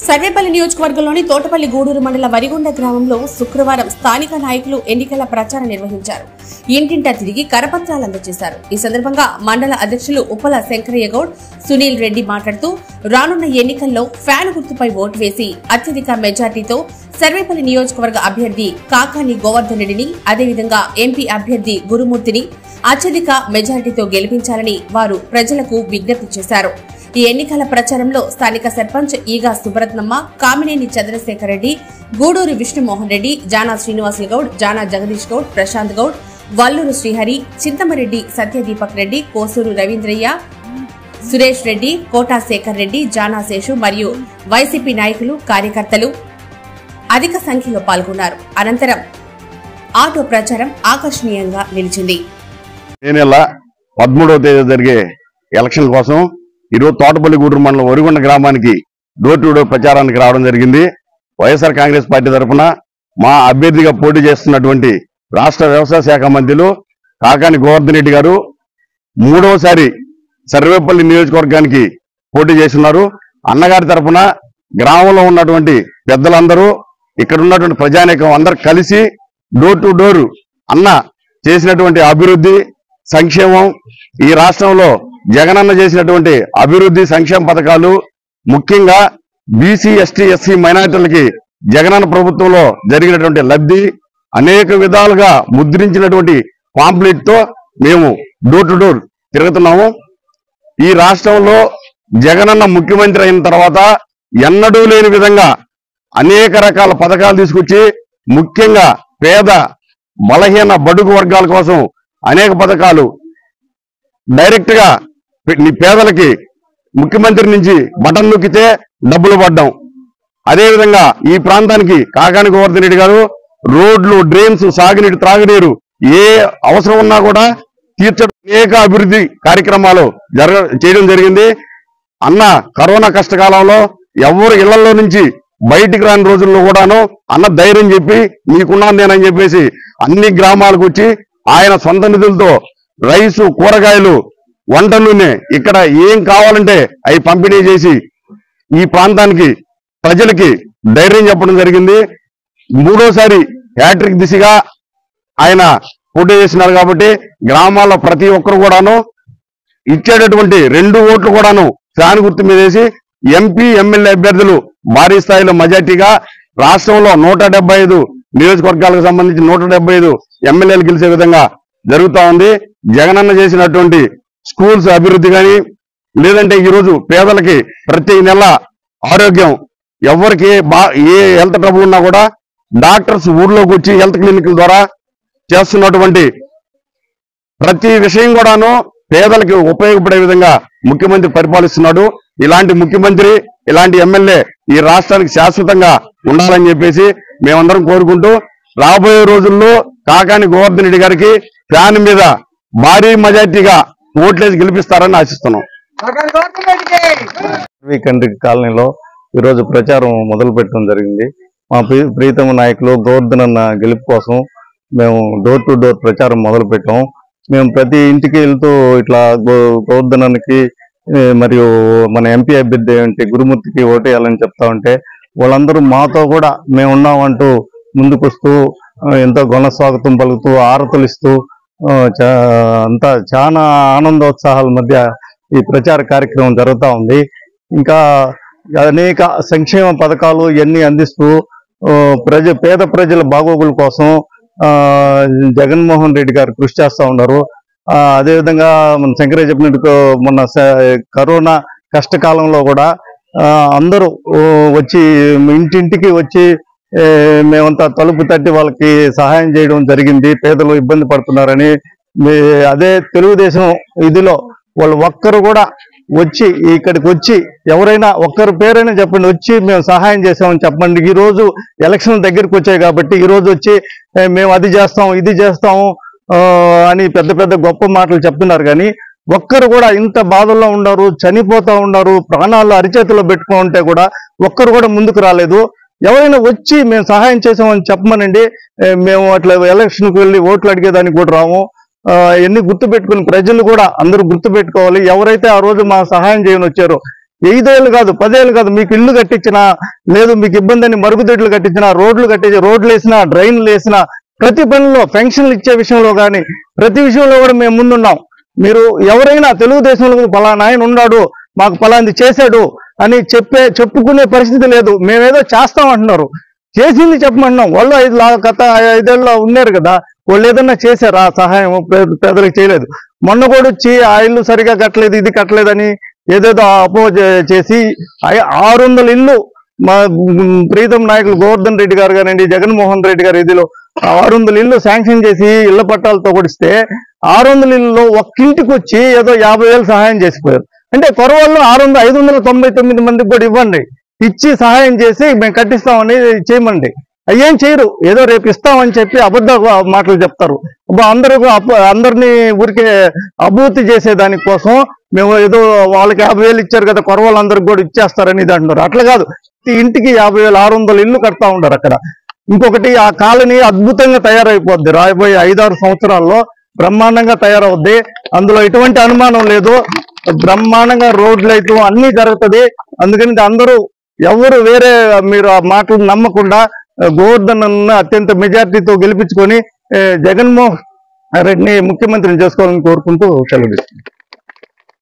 సర్వేపల్లి నియోజకవర్గంలోని తోటపల్లి గూడూరు మండల వరిగొండ గ్రామంలో శుక్రవారం స్థానిక నాయకులు ఎన్నికల ప్రచారం నిర్వహించారు. ఇంటింటా తిరిగి కరపత్రాలు అందజేశారు. ఈ సందర్భంగా మండల అధ్యక్షులు ఉప్పల శంకరయ్య గౌడ్, సునీల్ రెడ్డి మాట్లాడుతూ రానున్న ఎన్నికల్లో ఫ్యాన్ గుర్తుపై ఓటు వేసి అత్యధిక మెజార్టీతో సర్వేపల్లి నియోజకవర్గ అభ్యర్థి కాకాని గోవర్ధన్ రెడ్డిని, అదేవిధంగా ఎంపీ అభ్యర్థి గురుమూర్తిని అత్యధిక మెజార్టీతో గెలిపించాలని వారు ప్రజలకు విజ్ఞప్తి చేశారు. ఈ ఎన్నికల ప్రచారంలో స్థానిక సర్పంచ్ ఈగా సుబ్రత్నమ్మ, కామినేని చంద్రశేఖర్ రెడ్డి, గూడూరు విష్ణుమోహన్ రెడ్డి, జానా శ్రీనివాసులు గౌడ్, జానా జగదీష్ గౌడ్, ప్రశాంత్ గౌడ్, వల్లూరు శ్రీహరి, చింతమరెడ్డి సత్యదీపక్ రెడ్డి, కోసూరు రవీంద్రయ్య, సురేష్ రెడ్డి, కోటా శేఖర్ రెడ్డి, జానా శేషు మరియు వైసీపీ నాయకులు, కార్యకర్తలు అధిక సంఖ్యలో పాల్గొన్నారు. అనంతరం ఆటో ప్రచారం ఆకర్షణీయంగా నిలిచింది. 13వ తేదీ జరిగే ఎలక్షన్ కోసం ఈరోజు తోటపల్లి గూడూరు మండలం వరిగొండ గ్రామానికి డోర్ టు డోర్ ప్రచారానికి రావడం జరిగింది. వైఎస్ఆర్ కాంగ్రెస్ పార్టీ తరఫున మా అభ్యర్థిగా పోటీ చేస్తున్నటువంటి రాష్ట్ర వ్యవసాయ శాఖ మంత్రులు కాకాని గోవర్ధన్ రెడ్డి గారు 3వసారి సర్వేపల్లి నియోజకవర్గానికి పోటీ చేస్తున్నారు. అన్నగారి తరఫున గ్రామంలో ఉన్నటువంటి పెద్దలందరూ, ఇక్కడ ఉన్నటువంటి ప్రజానీకం అందరూ కలిసి డోర్ టు డోర్ అన్న చేసినటువంటి అభివృద్ధి, సంక్షేమం, ఈ రాష్ట్రంలో జగనన్న చేసినటువంటి అభివృద్ధి సంక్షేమ పథకాలు, ముఖ్యంగా బీసీ, ఎస్టీ, ఎస్సీ మైనారిటీలకి జగనన్న ప్రభుత్వంలో జరిగినటువంటి లబ్ధి, అనేక విధాలుగా ముద్రించినటువంటి పాంప్లెట్ తో మేము డోర్ టు డోర్ తిరుగుతున్నాము. ఈ రాష్ట్రంలో జగనన్న ముఖ్యమంత్రి అయిన తర్వాత ఎన్నడూ లేని విధంగా అనేక రకాల పథకాలు తీసుకొచ్చి, ముఖ్యంగా పేద బలహీన బడుగు వర్గాల కోసం అనేక పథకాలు డైరెక్ట్ గా పేదలకి ముఖ్యమంత్రి నుంచి బటన్ నొక్కితే డబ్బులు పడ్డాం. అదేవిధంగా ఈ ప్రాంతానికి కాకాని గోవర్ధన్ రెడ్డి గారు రోడ్లు, డ్రైన్స్, సాగునీరు, త్రాగునీరు ఏ అవసరం ఉన్నా కూడా తీర్చడం, అనేక అభివృద్ధి కార్యక్రమాలు చేయడం జరిగింది. అన్న కరోనా కష్టకాలంలో ఎవరు ఇళ్లలో నుంచి బయటికి రాని రోజుల్లో కూడాను అన్న ధైర్యం చెప్పి మీకున్నాను నేనని చెప్పేసి అన్ని గ్రామాలకు వచ్చి ఆయన సొంత నిధులతో రైసు, కూరగాయలు, వంట నూనె ఇక్కడ ఏం కావాలంటే అవి పంపిణీ చేసి ఈ ప్రాంతానికి ప్రజలకి ధైర్యం చెప్పడం జరిగింది. 3వసారి హ్యాట్రిక్ దిశగా ఆయన పోటీ చేస్తున్నారు కాబట్టి గ్రామాల్లో ప్రతి ఒక్కరు కూడాను ఇచ్చేటటువంటి 2 ఓట్లు కూడాను ఫ్యాన్ గుర్తు మీద వేసి ఎంపీ, ఎమ్మెల్యే అభ్యర్థులు భారీ స్థాయిలో మెజార్టీగా రాష్ట్రంలో 175 నియోజకవర్గాలకు సంబంధించి 175 ఎమ్మెల్యేలు గెలిచే విధంగా జరుగుతా ఉంది. జగనన్న చేసినటువంటి స్కూల్స్ అభివృద్ధి కానీ, లేదంటే ఈరోజు పేదలకి ప్రతి నెల ఆరోగ్యం, ఎవరికి ఏ హెల్త్ ట్రబుల్ ఉన్నా కూడా డాక్టర్స్ ఊర్లోకి వచ్చి హెల్త్ క్లినిక్ల ద్వారా చేస్తున్నటువంటి ప్రతి విషయం కూడాను పేదలకి ఉపయోగపడే విధంగా ముఖ్యమంత్రి పరిపాలిస్తున్నాడు. ఇలాంటి ముఖ్యమంత్రి, ఇలాంటి ఎమ్మెల్యే ఈ రాష్ట్రానికి శాశ్వతంగా ఉండాలని చెప్పేసి మేమందరం కోరుకుంటూ, రాబోయే రోజుల్లో కాకాని గోవర్ధన్ రెడ్డి గారికి ఫ్యాన్ మీద భారీ మెజార్టీగా ఓట్లేసి గెలిపిస్తారని ఆశిస్తున్నాం. కండ్రి కాలనీలో ఈరోజు ప్రచారం మొదలు పెట్టడం జరిగింది. మా ప్రీతమ నాయకులు గోవర్ధన్ అన్న గెలుపు కోసం మేము డోర్ టు డోర్ ప్రచారం మొదలు పెట్టాం. మేము ప్రతి ఇంటికి వెళ్తూ ఇట్లా గోవర్ధన్ అన్నకి మరియు మన ఎంపీ అభ్యర్థి అంటే గురుమూర్తికి ఓటేయాలని చెప్తా ఉంటే వాళ్ళందరూ మాతో కూడా మేమున్నామంటూ ముందుకొస్తూ ఎంతో ఘన స్వాగతం పలుకుతూ, ఆరతులు ఇస్తూ అంతా చాలా ఆనందోత్సాహాల మధ్య ఈ ప్రచార కార్యక్రమం జరుగుతూ ఉంది. ఇంకా అనేక సంక్షేమ పథకాలు ఇవన్నీ అందిస్తూ పేద ప్రజల బాగోగుల కోసం జగన్మోహన్ రెడ్డి గారు కృషి చేస్తూ ఉన్నారు. అదేవిధంగా మన శంకరయ్య చెప్పినట్టు మొన్న కరోనా కష్టకాలంలో కూడా అందరూ వచ్చి ఇంటింటికి వచ్చి మేమంతా తలుపు తట్టి వాళ్ళకి సహాయం చేయడం జరిగింది. పేదలు ఇబ్బంది పడుతున్నారని అదే తెలుగుదేశం ఇదిలో వాళ్ళు ఒక్కరు కూడా వచ్చి ఇక్కడికి వచ్చి ఎవరైనా ఒక్కరు పేరైనా చెప్పండి, వచ్చి మేము సహాయం చేసామని చెప్పండి. ఈ రోజు ఎలక్షన్ దగ్గరికి వచ్చాయి కాబట్టి ఈ రోజు వచ్చి మేము అది చేస్తాం, ఇది చేస్తాము అని పెద్ద పెద్ద గొప్ప మాటలు చెప్తున్నారు. కానీ ఒక్కరు కూడా ఇంత బాధల్లో ఉన్నారు, చనిపోతా ఉన్నారు, ప్రాణాలు అరిచేతిలో పెట్టుకుంటే కూడా ఒక్కరు కూడా ముందుకు రాలేదు. ఎవరైనా వచ్చి మేము సహాయం చేసామని చెప్పమనండి. మేము అట్లా ఎలక్షన్కి వెళ్ళి ఓట్లు అడిగేదానికి కూడా రాము. ఎన్ని గుర్తుపెట్టుకుని ప్రజలు కూడా అందరూ గుర్తుపెట్టుకోవాలి. ఎవరైతే ఆ రోజు మా సహాయం చేయని వచ్చారో 5 ఏళ్ళు కాదు 10 ఏళ్ళు కాదు, మీకు ఇల్లు కట్టించినా లేదు, మీకు ఇబ్బంది అని మరుగుదొడ్లు కట్టించినా, రోడ్లు వేసినా, డ్రైన్లు వేసినా, ప్రతి పనిలో పెన్షన్లు ఇచ్చే విషయంలో కానీ ప్రతి విషయంలో కూడా మేము ముందున్నాం. మీరు ఎవరైనా తెలుగుదేశంలో పలానా ఆయన ఉన్నాడు, మాకు పలాంది చేశాడు అని చెప్పుకునే పరిస్థితి లేదు. మేమేదో చేస్తామంటున్నారు, చేసింది చెప్పమంటున్నాం. వాళ్ళు 5 ఏళ్ళు ఉన్నారు కదా, వాళ్ళు ఏదన్నా చేశారా సహాయం? పేదలకు చేయలేదు. మొన్న కూడా వచ్చి ఆ ఇల్లు సరిగా కట్టలేదు, ఇది కట్టలేదని ఏదేదో అపోజ్ చేసి 600 ఇల్లు మా ప్రీతం నాయకులు గోవర్ధన్ రెడ్డి గారు కానివ్వండి, జగన్మోహన్ రెడ్డి గారు ఇదిలో 600 ఇల్లు శాంక్షన్ చేసి ఇళ్ల పట్టాలతో కొడిస్తే 600 ఇళ్ళలో ఒక్కింటికి వచ్చి ఏదో 50,000 సహాయం చేసిపోయారు. అంటే కొరవాళ్ళు 599 మందికి కూడా ఇవ్వండి, ఇచ్చి సహాయం చేసి మేము కట్టిస్తామని చేయమండి. అయ్యేం చేయరు, ఏదో రేపు ఇస్తామని చెప్పి అబద్ధ మాటలు చెప్తారు. అందరినీ ఊరికే అభివృద్ధి చేసే దానికోసం మేము ఏదో వాళ్ళకి 50,000 ఇచ్చారు కదా, కొరవాళ్ళందరికి కూడా ఇచ్చేస్తారని ఇది అంటున్నారు. అట్లా కాదు, ఇంటికి 50,600 ఇల్లు కడతా ఉంటారు అక్కడ. ఇంకొకటి, ఆ కాలనీ అద్భుతంగా తయారైపోద్ది, రాబోయే 5-6 సంవత్సరాల్లో బ్రహ్మాండంగా తయారవుద్ది. అందులో ఎటువంటి అనుమానం లేదు. బ్రహ్మాండంగా రోడ్లు అయితే అన్ని జరుగుతుంది. అందుకని అందరూ ఎవరు వేరే మీరు ఆ మాటలు నమ్మకుండా గోవర్ధన్ అత్యంత మెజార్టీతో గెలిపించుకొని జగన్మోహన్ రెడ్డిని ముఖ్యమంత్రిని చేసుకోవాలని కోరుకుంటూ సెలవు.